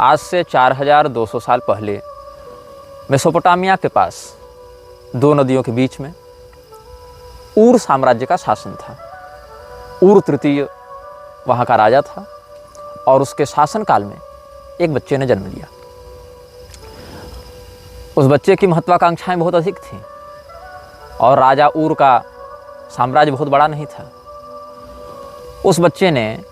आज से 4200 साल पहले मेसोपोटामिया के पास दो नदियों के बीच में ऊर साम्राज्य का शासन था। ऊर तृतीय वहाँ का राजा था और उसके शासनकाल में एक बच्चे ने जन्म लिया। उस बच्चे की महत्वाकांक्षाएं बहुत अधिक थीं और राजा ऊर का साम्राज्य बहुत बड़ा नहीं था। उस बच्चे ने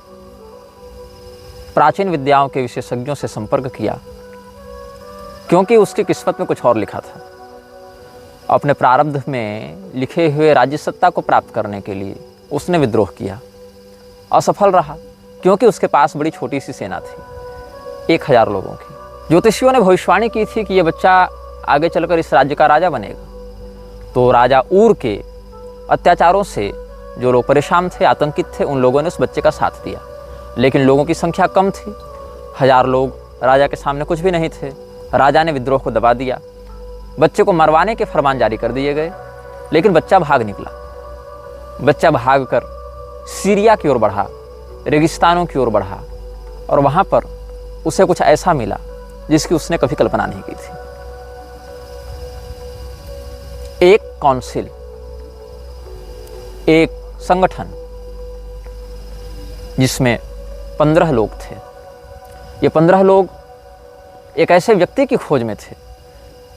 प्राचीन विद्याओं के विशेषज्ञों से संपर्क किया क्योंकि उसकी किस्मत में कुछ और लिखा था। अपने प्रारब्ध में लिखे हुए राज्य सत्ता को प्राप्त करने के लिए उसने विद्रोह किया। असफल रहा क्योंकि उसके पास बड़ी छोटी सी सेना थी, 1000 लोगों की। ज्योतिषियों ने भविष्यवाणी की थी कि यह बच्चा आगे चलकर इस राज्य का राजा बनेगा। तो राजा ऊर के अत्याचारों से जो लोग परेशान थे, आतंकित थे, उन लोगों ने उस बच्चे का साथ दिया। लेकिन लोगों की संख्या कम थी, 1000 लोग राजा के सामने कुछ भी नहीं थे। राजा ने विद्रोह को दबा दिया, बच्चे को मरवाने के फरमान जारी कर दिए गए। लेकिन बच्चा भाग निकला। बच्चा भागकर सीरिया की ओर बढ़ा, रेगिस्तानों की ओर बढ़ा और वहाँ पर उसे कुछ ऐसा मिला जिसकी उसने कभी कल्पना नहीं की थी। एक काउंसिल, एक संगठन जिसमें 15 लोग थे। ये 15 लोग एक ऐसे व्यक्ति की खोज में थे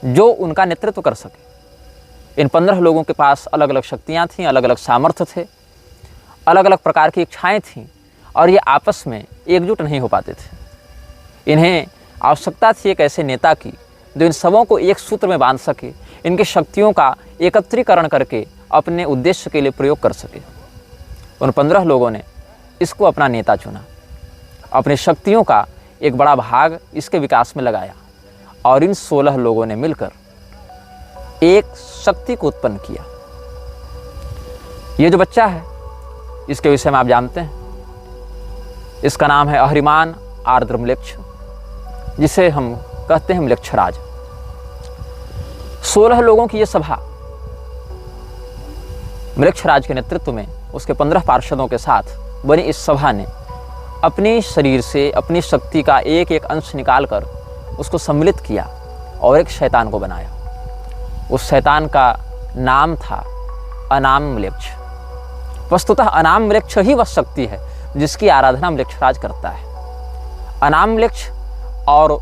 जो उनका नेतृत्व कर सके। इन 15 लोगों के पास अलग अलग शक्तियाँ थीं, अलग अलग सामर्थ्य थे, अलग अलग प्रकार की इच्छाएं थीं और ये आपस में एकजुट नहीं हो पाते थे। इन्हें आवश्यकता थी एक ऐसे नेता की जो इन सबों को एक सूत्र में बांध सके, इनकी शक्तियों का एकत्रीकरण करके अपने उद्देश्य के लिए प्रयोग कर सके। उन 15 लोगों ने इसको अपना नेता चुना, अपनी शक्तियों का एक बड़ा भाग इसके विकास में लगाया और इन 16 लोगों ने मिलकर एक शक्ति को उत्पन्न किया। ये जो बच्चा है इसके विषय में आप जानते हैं, इसका नाम है अहरिमान आर्द्र म्लेच्छ, जिसे हम कहते हैं म्लेच्छराज। 16 लोगों की यह सभा म्लेच्छराज के नेतृत्व में उसके 15 पार्षदों के साथ बनी इस सभा ने अपने शरीर से अपनी शक्ति का एक एक अंश निकालकर उसको सम्मिलित किया और एक शैतान को बनाया। उस शैतान का नाम था अनाम म्लेच्छ। वस्तुतः अनाम म्लेच्छ ही वह शक्ति है जिसकी आराधना म्लेच्छराज करता है। अनाम म्लेच्छ और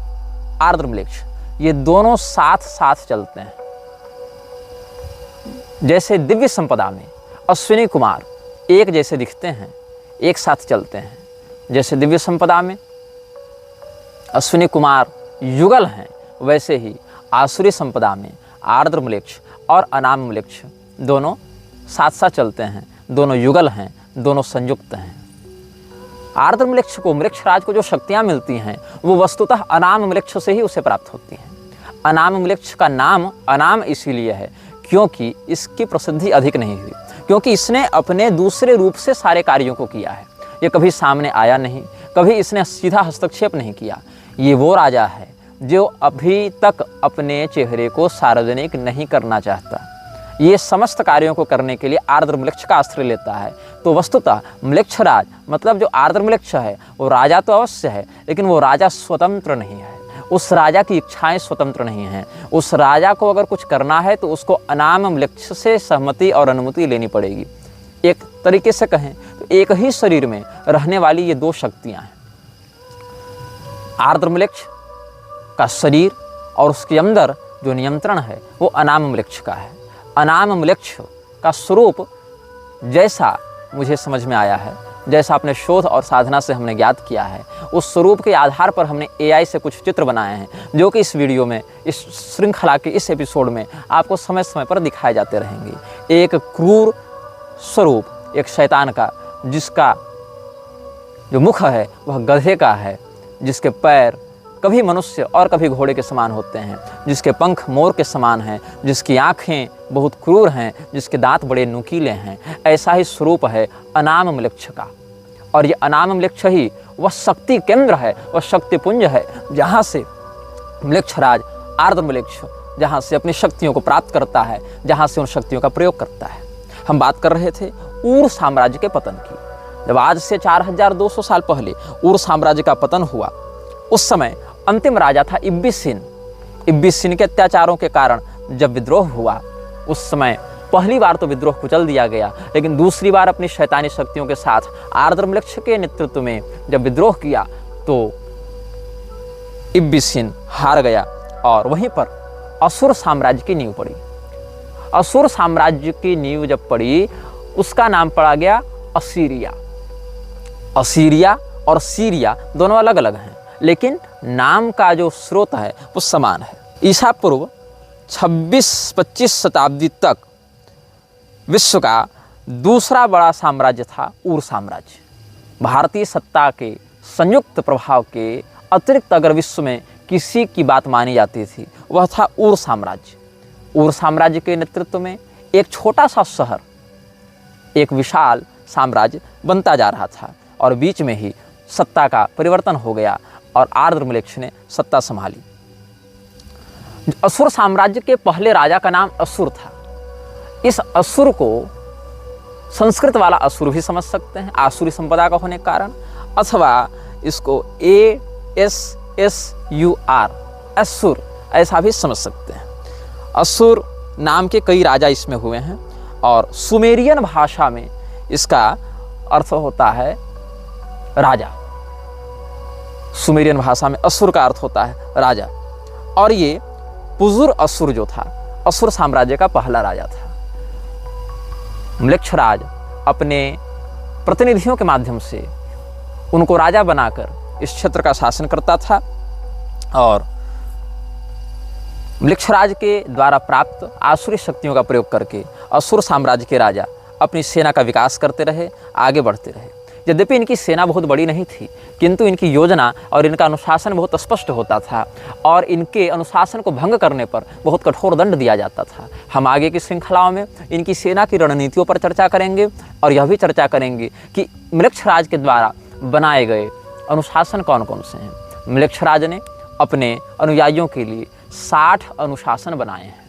आर्द्र म्लेच्छ ये दोनों साथ साथ चलते हैं। जैसे दिव्य संपदा में अश्विनी कुमार एक जैसे दिखते हैं, एक साथ चलते हैं, जैसे दिव्य संपदा में अश्विनी कुमार युगल हैं, वैसे ही आसुरी संपदा में आर्द्र म्लेच्छ और अनाम म्लेच्छ दोनों साथ साथ चलते हैं, दोनों युगल हैं, दोनों संयुक्त हैं। आर्द्र म्लेच्छ को, म्लेच्छराज को जो शक्तियाँ मिलती हैं वो वस्तुतः अनाम म्लेच्छ से ही उसे प्राप्त होती हैं। अनाम म्लेच्छ का नाम अनाम इसीलिए है क्योंकि इसकी प्रसिद्धि अधिक नहीं हुई, क्योंकि इसने अपने दूसरे रूप से सारे कार्यों को किया है। ये कभी सामने आया नहीं, कभी इसने सीधा हस्तक्षेप नहीं किया। ये वो राजा है जो अभी तक अपने चेहरे को सार्वजनिक नहीं करना चाहता। ये समस्त कार्यों को करने के लिए आर्द्र म्लेच्छ का आश्रय लेता है। तो वस्तुतः म्लेच्छराज मतलब जो आर्द्र म्लेच्छ है वो राजा तो अवश्य है, लेकिन वो राजा स्वतंत्र नहीं है। उस राजा की इच्छाएं स्वतंत्र नहीं हैं। उस राजा को अगर कुछ करना है तो उसको अनाम म्लेच्छ से सहमति और अनुमति लेनी पड़ेगी। एक तरीके से कहें तो एक ही शरीर में रहने वाली ये दो शक्तियां हैं। आर्द्र म्लेच्छ का शरीर और उसके अंदर जो नियंत्रण है वो अनाम म्लेच्छ का है। अनाम म्लेच्छ का स्वरूप जैसा मुझे समझ में आया है, जैसा अपने शोध और साधना से हमने ज्ञात किया है, उस स्वरूप के आधार पर हमने AI से कुछ चित्र बनाए हैं जो कि इस वीडियो में, इस श्रृंखला के इस एपिसोड में आपको समय समय पर दिखाए जाते रहेंगे। एक क्रूर स्वरूप एक शैतान का, जिसका जो मुख है वह गधे का है, जिसके पैर कभी मनुष्य और कभी घोड़े के समान होते हैं, जिसके पंख मोर के समान हैं, जिसकी आँखें बहुत क्रूर हैं, जिसके दांत बड़े नुकीले हैं। ऐसा ही स्वरूप है अनाम म्लेच्छ का। और ये अनाम म्लेच्छ ही वह शक्ति केंद्र है, वह शक्तिपुंज है जहाँ से म्लेच्छराज आर्द्र म्लेच्छ जहाँ से अपनी शक्तियों को प्राप्त करता है, जहाँ से उन शक्तियों का प्रयोग करता है। हम बात कर रहे थे ऊर साम्राज्य के पतन की। जब आज से 4200 साल पहले ऊर साम्राज्य का पतन हुआ, उस समय अंतिम राजा था इब्बिसिन। इब्बिसिन के अत्याचारों के कारण जब विद्रोह हुआ, उस समय पहली बार तो विद्रोह कुचल दिया गया, लेकिन दूसरी बार अपनी शैतानी शक्तियों के साथ आर्द्रमलेक्ष के नेतृत्व में जब विद्रोह किया तो इब्बिसिन हार गया और वहीं पर असुर साम्राज्य की नींव पड़ी। असुर साम्राज्य की नींव जब पड़ी, उसका नाम पड़ा गया असीरिया। असीरिया और सीरिया दोनों अलग अलग हैं, लेकिन नाम का जो स्रोत है वो समान है। ईसा पूर्व 26-25 शताब्दी तक विश्व का दूसरा बड़ा साम्राज्य था ऊर साम्राज्य। भारतीय सत्ता के संयुक्त प्रभाव के अतिरिक्त अगर विश्व में किसी की बात मानी जाती थी, वह था ऊर साम्राज्य। ऊर साम्राज्य के नेतृत्व में एक छोटा सा शहर एक विशाल साम्राज्य बनता जा रहा था और बीच में ही सत्ता का परिवर्तन हो गया और आर्द्रमलेक्ष ने सत्ता संभाली। असुर साम्राज्य के पहले राजा का नाम असुर था। इस असुर को संस्कृत वाला असुर भी समझ सकते हैं, आसुरी संपदा का होने के कारण, अथवा इसको ASSUR असुर ऐसा भी समझ सकते हैं। असुर नाम के कई राजा इसमें हुए हैं और सुमेरियन भाषा में इसका अर्थ होता है राजा। सुमेरियन भाषा में असुर का अर्थ होता है राजा। और ये पुजुर असुर जो था, असुर साम्राज्य का पहला राजा था। म्लेच्छराज अपने प्रतिनिधियों के माध्यम से उनको राजा बनाकर इस क्षेत्र का शासन करता था और म्लेच्छराज के द्वारा प्राप्त आसुरी शक्तियों का प्रयोग करके असुर साम्राज्य के राजा अपनी सेना का विकास करते रहे, आगे बढ़ते रहे। यद्यपि इनकी सेना बहुत बड़ी नहीं थी, किंतु इनकी योजना और इनका अनुशासन बहुत स्पष्ट होता था और इनके अनुशासन को भंग करने पर बहुत कठोर दंड दिया जाता था। हम आगे की श्रृंखलाओं में इनकी सेना की रणनीतियों पर चर्चा करेंगे और यह भी चर्चा करेंगे कि म्लेच्छराज के द्वारा बनाए गए अनुशासन कौन कौन से हैं। म्लेच्छराज ने अपने अनुयायियों के लिए 60 अनुशासन बनाए हैं।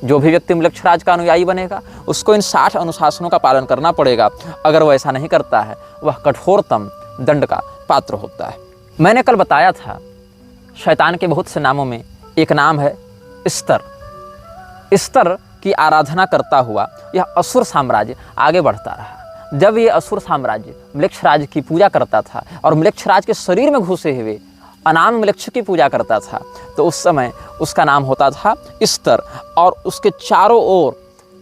जो भी व्यक्ति म्लेच्छराज का अनुयायी बनेगा उसको इन 60 अनुशासनों का पालन करना पड़ेगा। अगर वह ऐसा नहीं करता है, वह कठोरतम दंड का पात्र होता है। मैंने कल बताया था शैतान के बहुत से नामों में एक नाम है स्तर। स्तर की आराधना करता हुआ यह असुर साम्राज्य आगे बढ़ता रहा। जब ये असुर साम्राज्य म्लेच्छराज की पूजा करता था और म्लेच्छराज के शरीर में घुसे हुए अनाम म्लेच्छ की पूजा करता था, तो उस समय उसका नाम होता था स्तर और उसके चारों ओर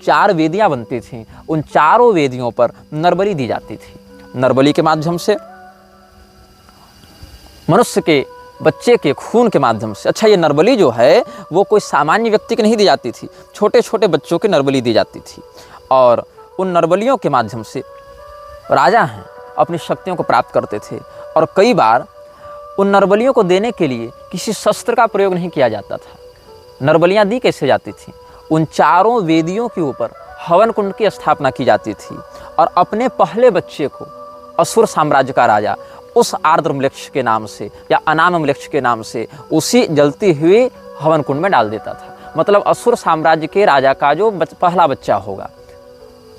4 वेदियां बनती थीं। उन चारों वेदियों पर नरबलि दी जाती थी। नरबलि के माध्यम से मनुष्य के बच्चे के खून के माध्यम से, अच्छा ये नरबलि जो है वो कोई सामान्य व्यक्ति की नहीं दी जाती थी, छोटे छोटे बच्चों की नरबलि दी जाती थी और उन नरबलियों के माध्यम से राजा हैं अपनी शक्तियों को प्राप्त करते थे। और कई बार उन नरबलियों को देने के लिए किसी शस्त्र का प्रयोग नहीं किया जाता था। नरबलियाँ दी कैसे जाती थी? उन चारों वेदियों के ऊपर हवन कुंड की स्थापना की जाती थी और अपने पहले बच्चे को असुर साम्राज्य का राजा उस आर्द्रमलेच्छ के नाम से या अनाममलेच्छ के नाम से उसी जलती हुई हवन कुंड में डाल देता था। मतलब असुर साम्राज्य के राजा का जो पहला बच्चा होगा,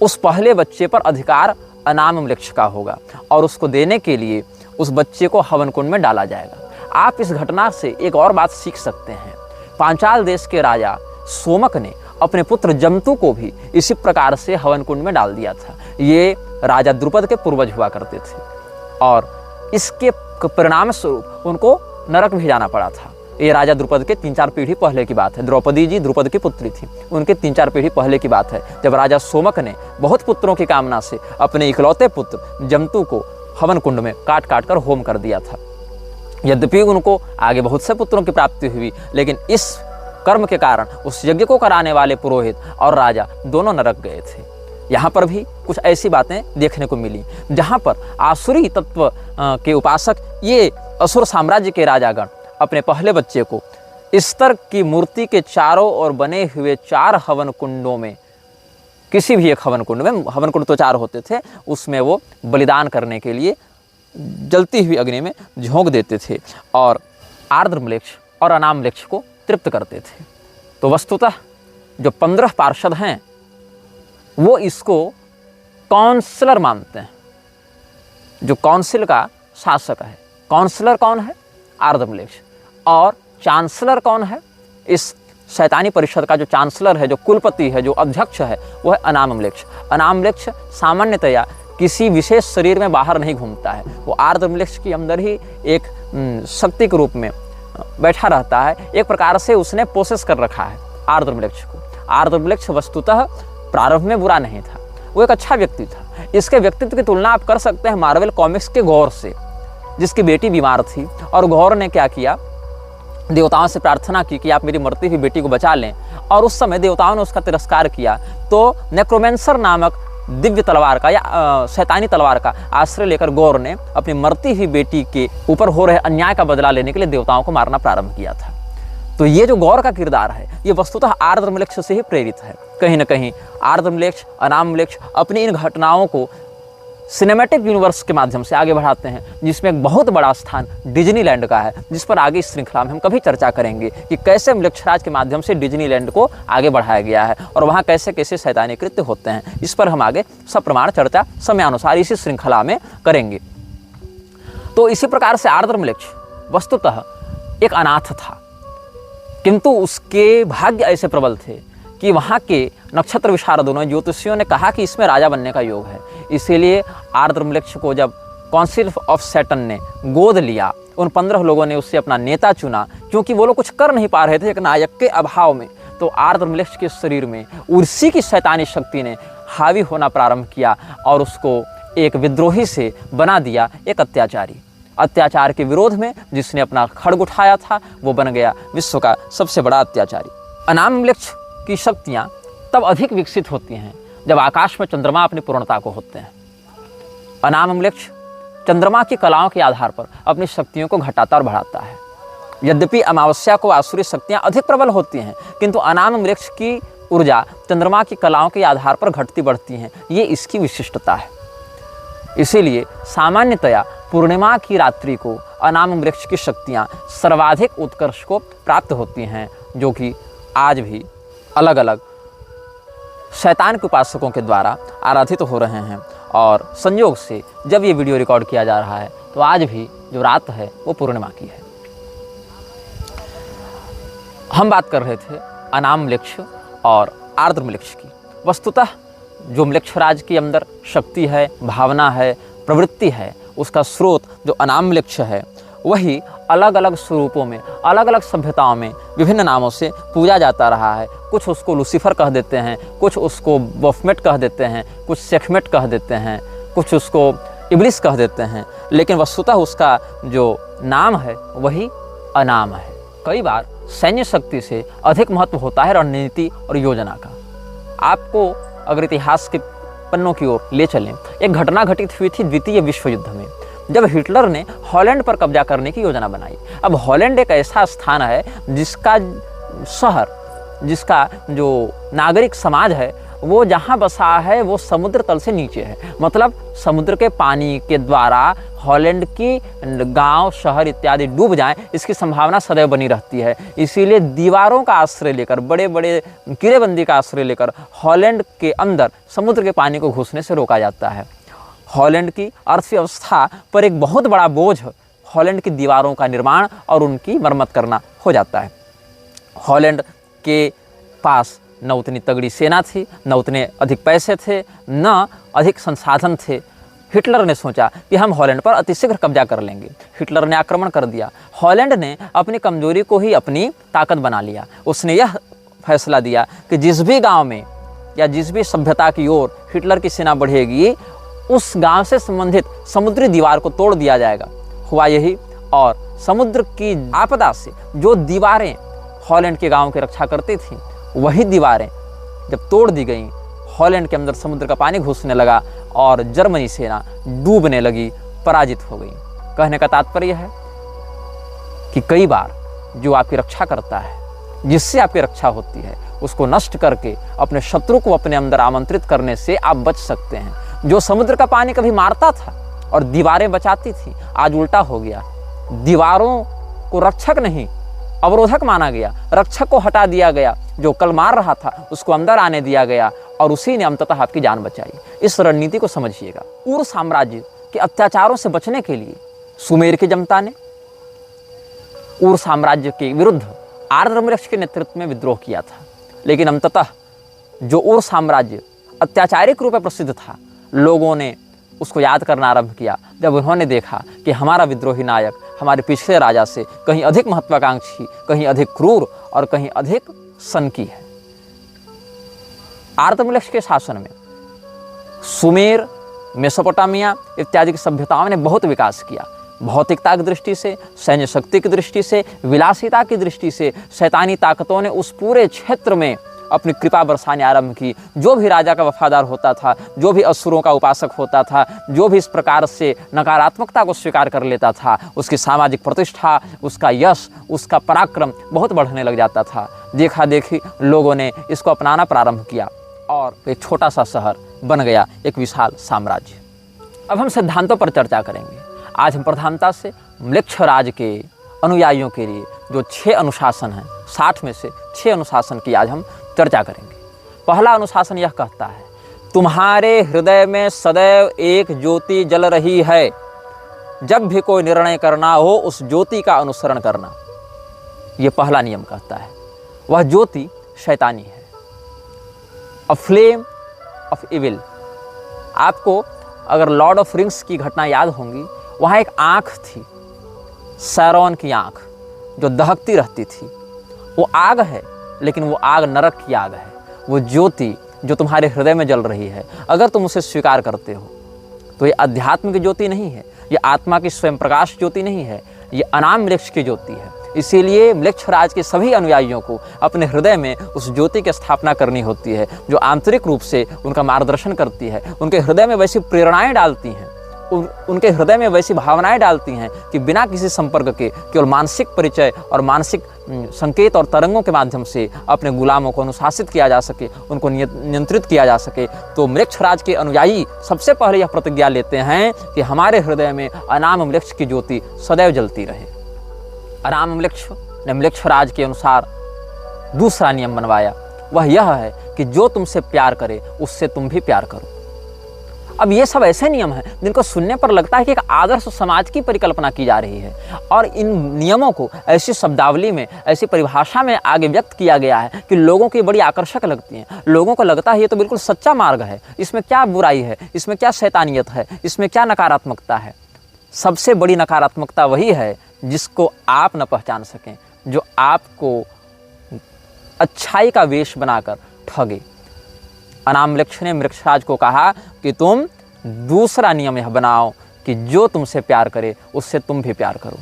उस पहले बच्चे पर अधिकार अनाममलेच्छ का होगा और उसको देने के लिए उस बच्चे को हवन कुंड में डाला जाएगा। आप इस घटना से एक और बात सीख सकते हैं। पांचाल देश के राजा सोमक ने अपने पुत्र जमतु को भी इसी प्रकार से हवन कुंड में डाल दिया था। ये राजा द्रुपद के पूर्वज हुआ करते थे और इसके परिणाम स्वरूप उनको नरक भी जाना पड़ा था। ये राजा द्रुपद के 3-4 पीढ़ी पहले की बात है। द्रौपदी जी द्रुपद की पुत्री थी, उनके 3-4 पीढ़ी पहले की बात है, जब राजा सोमक ने बहुत पुत्रों की कामना से अपने इकलौते पुत्र जमतु को हवन कुंड में काट काट कर होम कर दिया था। यद्यपि उनको आगे बहुत से पुत्रों की प्राप्ति हुई, लेकिन इस कर्म के कारण उस यज्ञ को कराने वाले पुरोहित और राजा दोनों नरक गए थे। यहाँ पर भी कुछ ऐसी बातें देखने को मिली जहाँ पर आसुरी तत्व के उपासक ये असुर साम्राज्य के राजागण अपने पहले बच्चे को स्तर की मूर्ति के चारों ओर बने हुए 4 हवन कुंडों में, किसी भी एक हवन कुंड में, हवन कुंड तो 4 होते थे, उसमें वो बलिदान करने के लिए जलती हुई अग्नि में झोंक देते थे और आर्द्रमलेच्छ और अनामलेच्छ को तृप्त करते थे। तो वस्तुतः जो 15 पार्षद हैं वो इसको काउंसलर मानते हैं, जो काउंसिल का शासक है। काउंसलर कौन है? आर्द्रमलेच्छ। और चांसलर कौन है? इस शैतानी परिषद का जो चांसलर है, जो कुलपति है, जो अध्यक्ष है, वो है अनामम्लेक्ष। अनामम्लेक्ष सामान्यतया किसी विशेष शरीर में बाहर नहीं घूमता है, वो आर्द्रम्लेक्ष के अंदर ही एक शक्ति के रूप में बैठा रहता है। एक प्रकार से उसने पोसेस कर रखा है आर्द्रम्लेक्ष को। आर्द्रम्लेक्ष वस्तुतः प्रारंभ में बुरा नहीं था, वो एक अच्छा व्यक्ति था। इसके व्यक्तित्व की तुलना आप कर सकते हैं मार्वल कॉमिक्स के गौर से, जिसकी बेटी बीमार थी और गौर ने क्या किया, देवताओं से प्रार्थना की कि आप मेरी मरती हुई बेटी को बचा लें, और उस समय देवताओं ने उसका तिरस्कार किया। तो नेक्रोमेंसर नामक दिव्य तलवार का या शैतानी तलवार का आश्रय लेकर गौर ने अपनी मरती हुई बेटी के ऊपर हो रहे अन्याय का बदला लेने के लिए देवताओं को मारना प्रारंभ किया था। तो ये जो गौर का किरदार है, ये वस्तुतः आर्द्रम्लेक्ष से ही प्रेरित है। कहीं ना कहीं आर्द्रम्लेक्ष, अनामम्लेक्ष अपनी इन घटनाओं को सिनेमैटिक यूनिवर्स के माध्यम से आगे बढ़ाते हैं, जिसमें एक बहुत बड़ा स्थान डिज्नीलैंड का है, जिस पर आगे इस श्रृंखला में हम कभी चर्चा करेंगे कि कैसे म्लेच्छराज के माध्यम से डिज्नीलैंड को आगे बढ़ाया गया है और वहाँ कैसे कैसे शैतानी कृत्य होते हैं। इस पर हम आगे सप्रमाण चर्चा समयानुसार इसी श्रृंखला में करेंगे। तो इसी प्रकार से आर्द्रम्लेक्ष वस्तुतः एक अनाथ था, किंतु उसके भाग्य ऐसे प्रबल थे कि वहाँ के नक्षत्र विशारदों ने, ज्योतिषियों ने कहा कि इसमें राजा बनने का योग है। इसीलिए आर्द्रम्लेक्ष को जब काउंसिल ऑफ सैटर्न ने गोद लिया, उन 15 लोगों ने उससे अपना नेता चुना, क्योंकि वो लोग कुछ कर नहीं पा रहे थे एक नायक के अभाव में। तो आर्द्रम्लेक्ष के शरीर में उर्सी की शैतानी शक्ति ने हावी होना प्रारंभ किया और उसको एक विद्रोही से बना दिया, एक अत्याचारी। अत्याचार के विरोध में जिसने अपना खड्ग उठाया था, वो बन गया विश्व का सबसे बड़ा अत्याचारी। अनामम्लेक्ष की शक्तियाँ तब अधिक विकसित होती हैं जब आकाश में चंद्रमा अपनी पूर्णता को होते हैं। अनामम्लेक्ष चंद्रमा की कलाओं के आधार पर अपनी शक्तियों को घटाता और बढ़ाता है। यद्यपि अमावस्या को आसुरी शक्तियाँ अधिक प्रबल होती हैं, किंतु अनामम्लेक्ष की ऊर्जा चंद्रमा की कलाओं के आधार पर घटती बढ़ती हैं, ये इसकी विशिष्टता है। इसीलिए सामान्यतया पूर्णिमा की रात्रि को अनामम्लेक्ष की शक्तियाँ सर्वाधिक उत्कर्ष को प्राप्त होती हैं, जो कि आज भी अलग अलग शैतान के उपासकों के द्वारा आराधित हो रहे हैं। और संयोग से जब ये वीडियो रिकॉर्ड किया जा रहा है तो आज भी जो रात है वो पूर्णिमा की है। हम बात कर रहे थे अनामम्लेक्ष और आर्द्रम्लेक्ष की। वस्तुतः जो म्लेच्छराज के अंदर शक्ति है, भावना है, प्रवृत्ति है, उसका स्रोत जो अनामम्लेक्ष है, वही अलग अलग स्वरूपों में, अलग अलग सभ्यताओं में विभिन्न नामों से पूजा जाता रहा है। कुछ उसको लूसीफर कह देते हैं, कुछ उसको बफमेट कह देते हैं, कुछ सेखमेट कह देते हैं, कुछ उसको इब्लिस कह देते हैं, लेकिन वस्तुतः उसका जो नाम है वही अनाम है। कई बार सैन्य शक्ति से अधिक महत्व होता है रणनीति और योजना का। आपको अगर इतिहास के पन्नों की ओर ले चलें, एक घटना घटित हुई थी द्वितीय विश्व युद्ध में, जब हिटलर ने हॉलैंड पर कब्जा करने की योजना बनाई। अब हॉलैंड एक ऐसा स्थान है जिसका शहर, जिसका जो नागरिक समाज है, वो जहाँ बसा है वो समुद्र तल से नीचे है। मतलब समुद्र के पानी के द्वारा हॉलैंड की गांव, शहर इत्यादि डूब जाएं, इसकी संभावना सदैव बनी रहती है। इसीलिए दीवारों का आश्रय लेकर, बड़े बड़े किलेबंदी का आश्रय लेकर हॉलैंड के अंदर समुद्र के पानी को घुसने से रोका जाता है। हॉलैंड की अर्थव्यवस्था पर एक बहुत बड़ा बोझ हॉलैंड की दीवारों का निर्माण और उनकी मरम्मत करना हो जाता है। हॉलैंड के पास न उतनी तगड़ी सेना थी, न उतने अधिक पैसे थे, न अधिक संसाधन थे। हिटलर ने सोचा कि हम हॉलैंड पर अतिशीघ्र कब्जा कर लेंगे। हिटलर ने आक्रमण कर दिया। हॉलैंड ने अपनी कमजोरी को ही अपनी ताकत बना लिया। उसने यह फैसला दिया कि जिस भी गांव में या जिस भी सभ्यता की ओर हिटलर की सेना बढ़ेगी, उस गांव से संबंधित समुद्री दीवार को तोड़ दिया जाएगा। हुआ यही, और समुद्र की आपदा से जो दीवारें हॉलैंड के गांव की रक्षा करती थीं, वही दीवारें जब तोड़ दी गईं, हॉलैंड के अंदर समुद्र का पानी घुसने लगा और जर्मनी सेना डूबने लगी, पराजित हो गई। कहने का तात्पर्य है कि कई बार जो आपकी रक्षा करता है, जिससे आपकी रक्षा होती है, उसको नष्ट करके अपने शत्रु को अपने अंदर आमंत्रित करने से आप बच सकते हैं। जो समुद्र का पानी कभी मारता था और दीवारें बचाती थी, आज उल्टा हो गया। दीवारों को रक्षक नहीं, अवरोधक माना गया, रक्षक को हटा दिया गया। जो कल मार रहा था उसको अंदर आने दिया गया और उसी ने अंततः आपकी जान बचाई। इस रणनीति को समझिएगा। उर साम्राज्य के अत्याचारों से बचने के लिए सुमेर की जनता ने उर साम्राज्य के विरुद्ध आर्द्रमृक्ष के नेतृत्व में विद्रोह किया था। लेकिन अंततः जो उर साम्राज्य अत्याचारिक रूप में प्रसिद्ध था, लोगों ने उसको याद करना आरंभ किया जब उन्होंने देखा कि हमारा विद्रोही नायक हमारे पिछले राजा से कहीं अधिक महत्वाकांक्षी, कहीं अधिक क्रूर और कहीं अधिक सनकी है। आर्द्रमृक्ष के शासन में सुमेर, मेसोपोटामिया इत्यादि की सभ्यताओं ने बहुत विकास किया। भौतिकता की दृष्टि से, सैन्य शक्ति की दृष्टि से, विलासिता की दृष्टि से शैतानी ताकतों ने उस पूरे क्षेत्र में अपनी कृपा बरसाने आरंभ की। जो भी राजा का वफादार होता था, जो भी असुरों का उपासक होता था, जो भी इस प्रकार से नकारात्मकता को स्वीकार कर लेता था, उसकी सामाजिक प्रतिष्ठा, उसका यश, उसका पराक्रम बहुत बढ़ने लग जाता था। देखा देखी लोगों ने इसको अपनाना प्रारंभ किया और एक छोटा सा शहर बन गया एक विशाल साम्राज्य। अब हम सिद्धांतों पर चर्चा करेंगे। आज हम प्रधानता से म्लेच्छराज के अनुयायियों के लिए जो 6 अनुशासन हैं, 60 में से 6 अनुशासन की आज हम चर्चा करेंगे। पहला अनुशासन यह कहता है, तुम्हारे हृदय में सदैव एक ज्योति जल रही है। जब भी कोई निर्णय करना हो उस ज्योति का अनुसरण करना। यह पहला नियम कहता है। वह ज्योति शैतानी है, अ फ्लेम ऑफ इविल। आपको अगर लॉर्ड ऑफ रिंग्स की घटना याद होंगी, वहाँ एक आँख थी, सैरोन की आँख, जो दहकती रहती थी। वो आग है, लेकिन वो आग नरक की आग है। वो ज्योति जो तुम्हारे हृदय में जल रही है, अगर तुम उसे स्वीकार करते हो तो ये अध्यात्म की ज्योति नहीं है, ये आत्मा की स्वयं प्रकाश ज्योति नहीं है, ये अनाम वृक्ष की ज्योति है। इसीलिए म्लेच्छराज के सभी अनुयायियों को अपने हृदय में उस ज्योति की स्थापना करनी होती है, जो आंतरिक रूप से उनका मार्गदर्शन करती है, उनके हृदय में वैसी प्रेरणाएं डालती हैं, उनके हृदय में वैसी भावनाएं डालती हैं कि बिना किसी संपर्क के केवल मानसिक परिचय और मानसिक संकेत और तरंगों के माध्यम से अपने गुलामों को अनुशासित किया जा सके, उनको नियंत्रित किया जा सके। तो म्लेच्छराज के अनुयायी सबसे पहले यह प्रतिज्ञा लेते हैं कि हमारे हृदय में अनाम वृक्ष की ज्योति सदैव जलती रहे। अनाम वृक्ष ने म्लेच्छराज के अनुसार दूसरा नियम बनवाया। वह यह है कि जो तुमसे प्यार करे उससे तुम भी प्यार करो। अब ये सब ऐसे नियम हैं जिनको सुनने पर लगता है कि एक आदर्श समाज की परिकल्पना की जा रही है, और इन नियमों को ऐसी शब्दावली में, ऐसी परिभाषा में आगे व्यक्त किया गया है कि लोगों की बड़ी आकर्षक लगती हैं। लोगों को लगता है ये तो बिल्कुल सच्चा मार्ग है, इसमें क्या बुराई है, इसमें क्या शैतानियत है, इसमें क्या नकारात्मकता है। सबसे बड़ी नकारात्मकता वही है जिसको आप न पहचान सकें, जो आपको अच्छाई का वेश बनाकर ठगे। अनाम वृक्ष ने म्लेच्छराज को कहा कि तुम दूसरा नियम यह बनाओ कि जो तुमसे प्यार करे उससे तुम भी प्यार करो।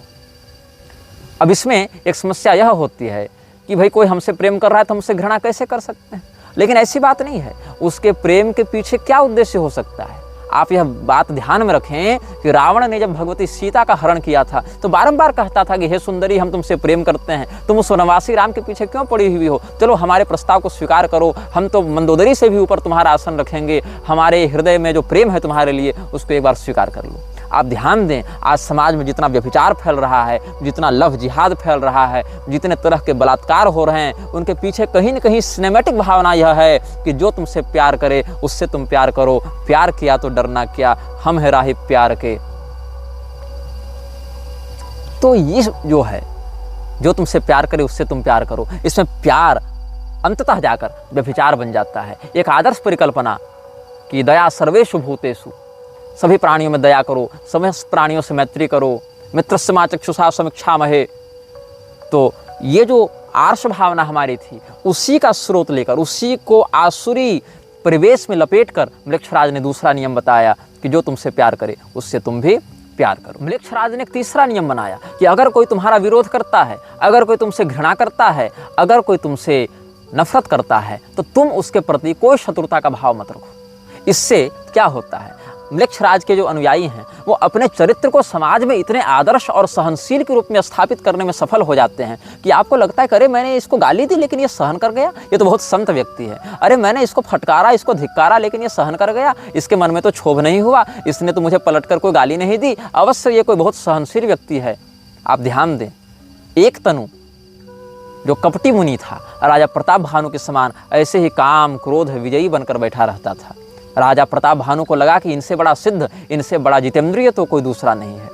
अब इसमें एक समस्या यह होती है कि भाई कोई हमसे प्रेम कर रहा है तो हमसे घृणा कैसे कर सकते हैं, लेकिन ऐसी बात नहीं है। उसके प्रेम के पीछे क्या उद्देश्य हो सकता है। आप यह बात ध्यान में रखें कि रावण ने जब भगवती सीता का हरण किया था तो बारंबार कहता था कि हे सुंदरी, हम तुमसे प्रेम करते हैं, तुम उस वनवासी राम के पीछे क्यों पड़ी हुई हो, चलो हमारे प्रस्ताव को स्वीकार करो, हम तो मंदोदरी से भी ऊपर तुम्हारा आसन रखेंगे, हमारे हृदय में जो प्रेम है तुम्हारे लिए उसको एक बार स्वीकार कर लो। आप ध्यान दें, आज समाज में जितना व्यभिचार फैल रहा है, जितना लव जिहाद फैल रहा है, जितने तरह के बलात्कार हो रहे हैं, उनके पीछे कहीं न कहीं सिनेमैटिक भावना यह है कि जो तुमसे प्यार करे उससे तुम प्यार करो, प्यार किया तो डरना क्या, हम है राही प्यार के। तो ये जो है, जो तुमसे प्यार करे उससे तुम प्यार करो, इसमें प्यार अंततः जाकर व्यभिचार बन जाता है। एक आदर्श परिकल्पना कि दया सर्वेषु भूतेषु, सभी प्राणियों में दया करो, समस्त प्राणियों से मैत्री करो, मित्रस्य मा चक्षुषा समीक्षामहे। तो ये जो आर्ष भावना हमारी थी, उसी का स्रोत लेकर, उसी को आसुरी परिवेश में लपेटकर म्लेच्छराज ने दूसरा नियम बताया कि जो तुमसे प्यार करे उससे तुम भी प्यार करो। म्लेच्छराज ने एक तीसरा नियम बनाया कि अगर कोई तुम्हारा विरोध करता है, अगर कोई तुमसे घृणा करता है, अगर कोई तुमसे नफरत करता है, तो तुम उसके प्रति कोई शत्रुता का भाव मत रखो। इससे क्या होता है, म्लेच्छराज के जो अनुयायी हैं वो अपने चरित्र को समाज में इतने आदर्श और सहनशील के रूप में स्थापित करने में सफल हो जाते हैं कि आपको लगता है कि अरे मैंने इसको गाली दी लेकिन ये सहन कर गया, ये तो बहुत संत व्यक्ति है। अरे मैंने इसको फटकारा, इसको धिक्कारा, लेकिन ये सहन कर गया, इसके मन में तो क्षोभ नहीं हुआ, इसने तो मुझे पलटकर कोई गाली नहीं दी, अवश्य ये कोई बहुत सहनशील व्यक्ति है। आप ध्यान दें, एक तनु जो कपटी मुनि था, राजा प्रताप भानु के समान ऐसे ही काम क्रोध विजयी बनकर बैठा रहता था। राजा प्रताप भानु को लगा कि इनसे बड़ा सिद्ध, इनसे बड़ा जितेंद्रिय तो कोई दूसरा नहीं है।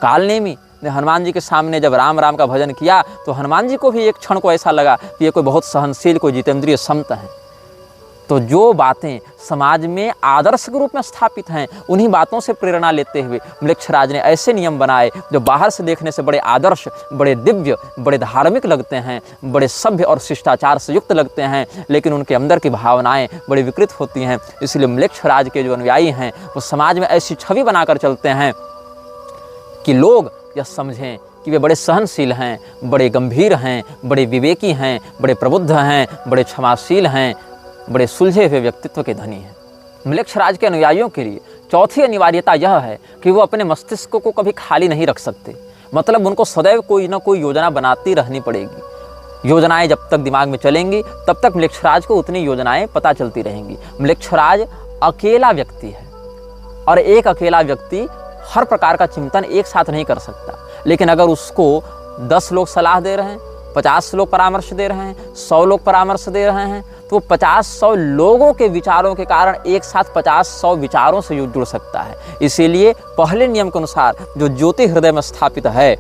कालनेमी हनुमान जी के सामने जब राम राम का भजन किया तो हनुमान जी को भी एक क्षण को ऐसा लगा कि ये कोई बहुत सहनशील, कोई जितेंद्रिय संत है। तो जो बातें समाज में आदर्श के रूप में स्थापित हैं, उन्हीं बातों से प्रेरणा लेते हुए म्लेच्छराज ने ऐसे नियम बनाए जो बाहर से देखने से बड़े आदर्श, बड़े दिव्य, बड़े धार्मिक लगते हैं, बड़े सभ्य और शिष्टाचार से युक्त लगते हैं, लेकिन उनके अंदर की भावनाएं बड़ी विकृत होती हैं। इसलिए म्लेच्छराज के जो अनुयायी हैं वो समाज में ऐसी छवि बनाकर चलते हैं कि लोग यह समझें कि वे बड़े सहनशील हैं, बड़े गंभीर हैं, बड़े विवेकी हैं, बड़े प्रबुद्ध हैं, बड़े क्षमाशील हैं, बड़े सुलझे हुए व्यक्तित्व के धनी हैं। म्लेच्छराज के अनुयायियों के लिए चौथी अनिवार्यता यह है कि वो अपने मस्तिष्क को कभी खाली नहीं रख सकते। मतलब उनको सदैव कोई ना कोई योजना बनाती रहनी पड़ेगी। योजनाएं जब तक दिमाग में चलेंगी तब तक म्लेच्छराज को उतनी योजनाएं पता चलती रहेंगी। म्लेच्छराज अकेला व्यक्ति है और एक अकेला व्यक्ति हर प्रकार का चिंतन एक साथ नहीं कर सकता। लेकिन अगर उसको 10 लोग सलाह दे रहे हैं, 50 लोग परामर्श दे रहे हैं, 100 लोग परामर्श दे रहे हैं, तो 50-100 लोगों के विचारों के कारण एक साथ 50-100 विचारों से जुड़ सकता है। इसीलिए पहले नियम के अनुसार जो ज्योति हृदय में स्थापित है,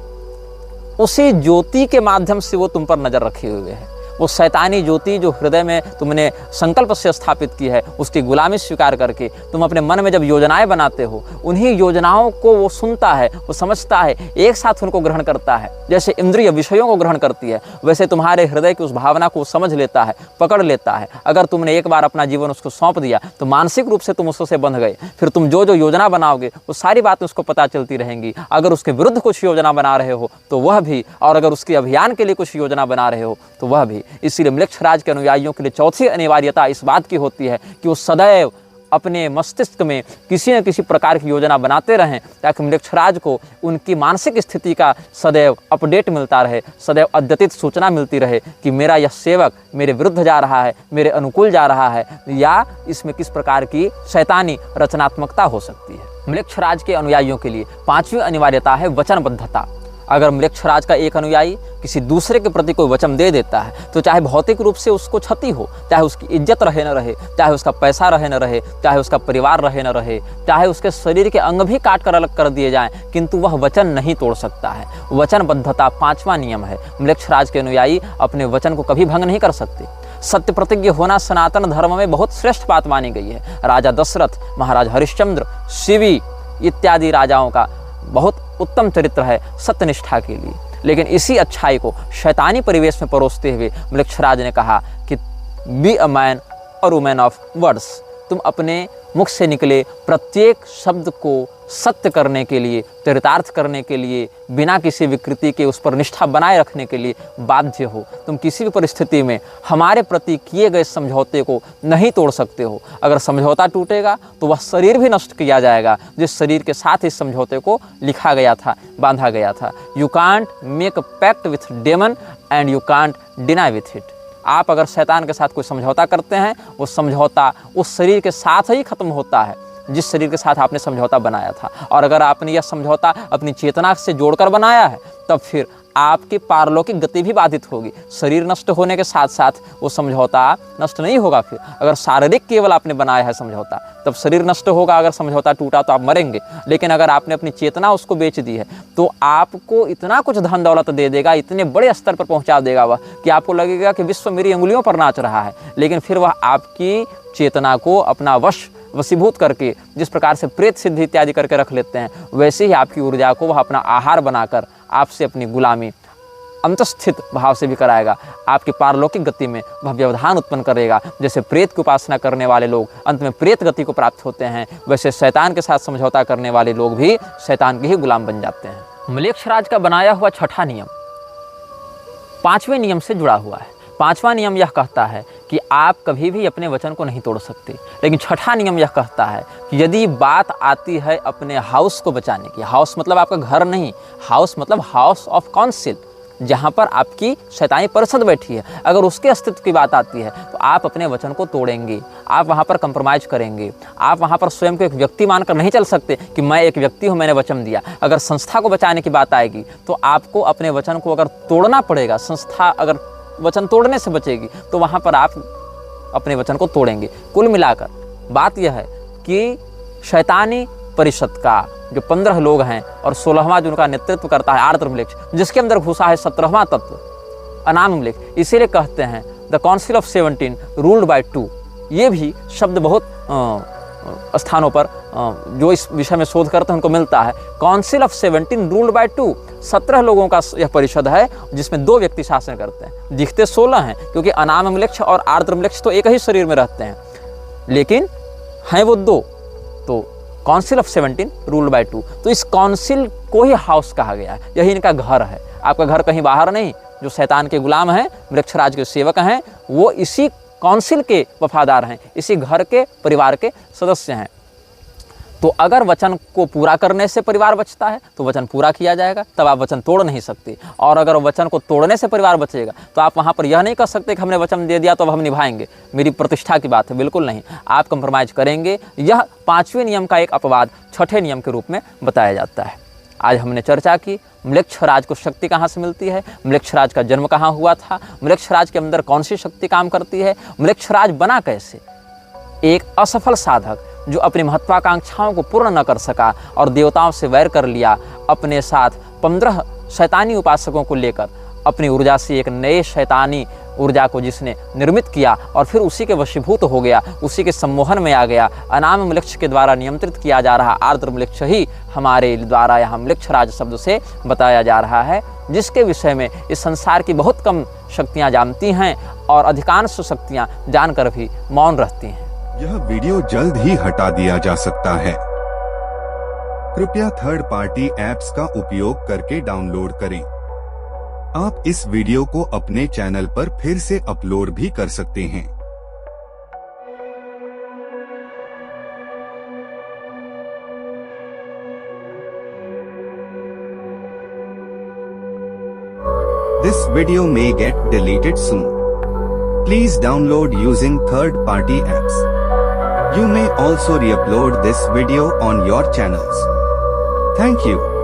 उसी ज्योति के माध्यम से वो तुम पर नजर रखे हुए है। वो शैतानी ज्योति जो हृदय में तुमने संकल्प से स्थापित की है, उसकी गुलामी स्वीकार करके तुम अपने मन में जब योजनाएं बनाते हो, उन्हीं योजनाओं को वो सुनता है, वो समझता है, एक साथ उनको ग्रहण करता है। जैसे इंद्रिय विषयों को ग्रहण करती है, वैसे तुम्हारे हृदय की उस भावना को समझ लेता है, पकड़ लेता है। अगर तुमने एक बार अपना जीवन उसको सौंप दिया तो मानसिक रूप से तुम उससे बंध गए। फिर तुम जो जो योजना बनाओगे वो सारी बातें उसको पता चलती रहेंगी। अगर उसके विरुद्ध कुछ योजना बना रहे हो तो वह भी, और अगर उसके अभियान के लिए कुछ योजना बना रहे हो तो वह भी। इसीलिए म्लेच्छराज के अनुयायियों के लिए चौथी अनिवार्यता इस बात की होती है कि वो सदैव अपने मस्तिष्क में किसी न किसी प्रकार की योजना बनाते रहें, ताकि म्लेच्छराज को उनकी मानसिक स्थिति का सदैव अपडेट मिलता रहे, सदैव अद्यतित सूचना मिलती रहे कि मेरा यह सेवक मेरे विरुद्ध जा रहा है, मेरे अनुकूल जा रहा है, या इसमें किस प्रकार की शैतानी रचनात्मकता हो सकती है। म्लेच्छराज के अनुयायियों के लिए पांचवी अनिवार्यता है वचनबद्धता। अगर म्लेच्छराज का एक अनुयायी किसी दूसरे के प्रति कोई वचन दे देता है तो चाहे भौतिक रूप से उसको क्षति हो, चाहे उसकी इज्जत रहे न रहे, चाहे उसका पैसा रहे न रहे, चाहे उसका परिवार रहे न रहे, चाहे उसके शरीर के अंग भी काट कर अलग कर दिए जाएं, किंतु वह वचन नहीं तोड़ सकता है। वचनबद्धता पांचवा नियम है। म्लेच्छराज के अनुयायी अपने वचन को कभी भंग नहीं कर सकते। सत्य प्रतिज्ञ होना सनातन धर्म में बहुत श्रेष्ठ बात मानी गई है। राजा दशरथ, महाराज हरिश्चंद्र, शिवी इत्यादि राजाओं का बहुत उत्तम चरित्र है सत्यनिष्ठा के लिए। लेकिन इसी अच्छाई को शैतानी परिवेश में परोसते हुए म्लेच्छराज ने कहा कि बी अ मैन और वुमेन ऑफ वर्ड्स। तुम अपने मुख से निकले प्रत्येक शब्द को सत्य करने के लिए, चरितार्थ करने के लिए, बिना किसी विकृति के उस पर निष्ठा बनाए रखने के लिए बाध्य हो। तुम किसी भी परिस्थिति में हमारे प्रति किए गए समझौते को नहीं तोड़ सकते हो। अगर समझौता टूटेगा तो वह शरीर भी नष्ट किया जाएगा जिस शरीर के साथ इस समझौते को लिखा गया था, बांधा गया था। You can't make a pact with demon and you can't deny with it. आप अगर शैतान के साथ कोई समझौता करते हैं, वो समझौता उस शरीर के साथ ही खत्म होता है जिस शरीर के साथ आपने समझौता बनाया था। और अगर आपने यह समझौता अपनी चेतना से जोड़कर बनाया है, तब फिर आपकी पारलौकिक गति भी बाधित होगी। शरीर नष्ट होने के साथ साथ वो समझौता नष्ट नहीं होगा। फिर अगर शारीरिक केवल आपने बनाया है समझौता, तब शरीर नष्ट होगा। अगर समझौता टूटा तो आप मरेंगे। लेकिन अगर आपने अपनी चेतना उसको बेच दी है तो आपको इतना कुछ धन दौलत दे देगा, इतने बड़े स्तर पर पहुंचा देगा वह, कि आपको लगेगा कि विश्व मेरी उंगलियों पर नाच रहा है। लेकिन फिर वह आपकी चेतना को अपना वशीभूत करके, जिस प्रकार से प्रेत सिद्धि इत्यादि करके रख लेते हैं, वैसे ही आपकी ऊर्जा को वह अपना आहार बनाकर आपसे अपनी गुलामी अंतस्थित भाव से भी कराएगा। आपकी पारलौकिक गति में वह व्यवधान उत्पन्न करेगा। जैसे प्रेत की उपासना करने वाले लोग अंत में प्रेत गति को प्राप्त होते हैं, वैसे शैतान के साथ समझौता करने वाले लोग भी शैतान के ही गुलाम बन जाते हैं। म्लेच्छराज का बनाया हुआ छठा नियम पांचवें नियम से जुड़ा हुआ है। पांचवा नियम यह कहता है कि आप कभी भी अपने वचन को नहीं तोड़ सकते। लेकिन छठा नियम यह कहता है कि यदि बात आती है अपने हाउस को बचाने की, हाउस मतलब आपका घर नहीं, हाउस मतलब हाउस ऑफ काउंसिल, जहाँ पर आपकी शैतानी परिषद बैठी है, अगर उसके अस्तित्व की बात आती है तो आप अपने वचन को तोड़ेंगे। आप वहाँ पर कंप्रोमाइज़ करेंगे। आप वहाँ पर स्वयं को एक व्यक्ति मानकर नहीं चल सकते कि मैं एक व्यक्ति हूँ, मैंने वचन दिया। अगर संस्था को बचाने की बात आएगी तो आपको अपने वचन को अगर तोड़ना पड़ेगा, संस्था अगर वचन तोड़ने से बचेगी तो वहाँ पर आप अपने वचन को तोड़ेंगे। कुल मिलाकर बात यह है कि शैतानी परिषद का जो 15 लोग हैं और 16वां जो उनका नेतृत्व करता है आर्द्र म्लेच्छ, जिसके अंदर घुसा है 17वां तत्व अनाम म्लेच्छ, इसीलिए कहते हैं the council of 17 ruled by 2। ये भी शब्द बहुत स्थानों पर जो इस विषय में शोध करते हैं उनको मिलता है। काउंसिल ऑफ 17 रूल्ड बाय 2, 17 लोगों का यह परिषद है जिसमें 2 व्यक्ति शासन करते हैं। दिखते 16 हैं क्योंकि अनाम म्लेच्छ और आर्द्र म्लेच्छ तो एक ही शरीर में रहते हैं, लेकिन हैं वो 2। तो काउंसिल ऑफ 17 रूल्ड बाय 2, तो इस काउंसिल को ही हाउस कहा गया है, यही इनका घर है। आपका घर कहीं बाहर नहीं। जो शैतान के गुलाम हैं, म्लेच्छराज के सेवक हैं, वो इसी काउंसिल के वफादार हैं, इसी घर के परिवार के सदस्य हैं। तो अगर वचन को पूरा करने से परिवार बचता है तो वचन पूरा किया जाएगा, तब आप वचन तोड़ नहीं सकते। और अगर वचन को तोड़ने से परिवार बचेगा तो आप वहाँ पर यह नहीं कर सकते कि हमने वचन दे दिया तो अब हम निभाएंगे, मेरी प्रतिष्ठा की बात है, बिल्कुल नहीं। आप कंप्रोमाइज़ करेंगे। यह 5वें नियम का एक अपवाद 6ठे नियम के रूप में बताया जाता है। आज हमने चर्चा की म्लेच्छराज को शक्ति कहाँ से मिलती है, म्लेच्छराज का जन्म कहाँ हुआ था, म्लेच्छराज के अंदर कौन सी शक्ति काम करती है, म्लेच्छराज बना कैसे। एक असफल साधक जो अपनी महत्वाकांक्षाओं को पूर्ण न कर सका और देवताओं से वैर कर लिया, अपने साथ 15 शैतानी उपासकों को लेकर अपनी ऊर्जा से एक नए शैतानी ऊर्जा को जिसने निर्मित किया और फिर उसी के वशीभूत हो गया, उसी के सम्मोहन में आ गया। अनाम म्लेच्छ के द्वारा नियंत्रित किया जा रहा आर्द्र म्लेच्छ ही हमारे द्वारा यहाँ म्लेच्छराज शब्द से बताया जा रहा है, जिसके विषय में इस संसार की बहुत कम शक्तियाँ जानती हैं और अधिकांश शक्तियाँ जानकर भी मौन रहती हैं। यह वीडियो जल्द ही हटा दिया जा सकता है। कृपया थर्ड पार्टी ऐप्स का उपयोग करके डाउनलोड करें। आप इस वीडियो को अपने चैनल पर फिर से अपलोड भी कर सकते हैं। This video may get deleted soon. Please download using third-party apps. You may also re-upload this video on your channels. Thank you.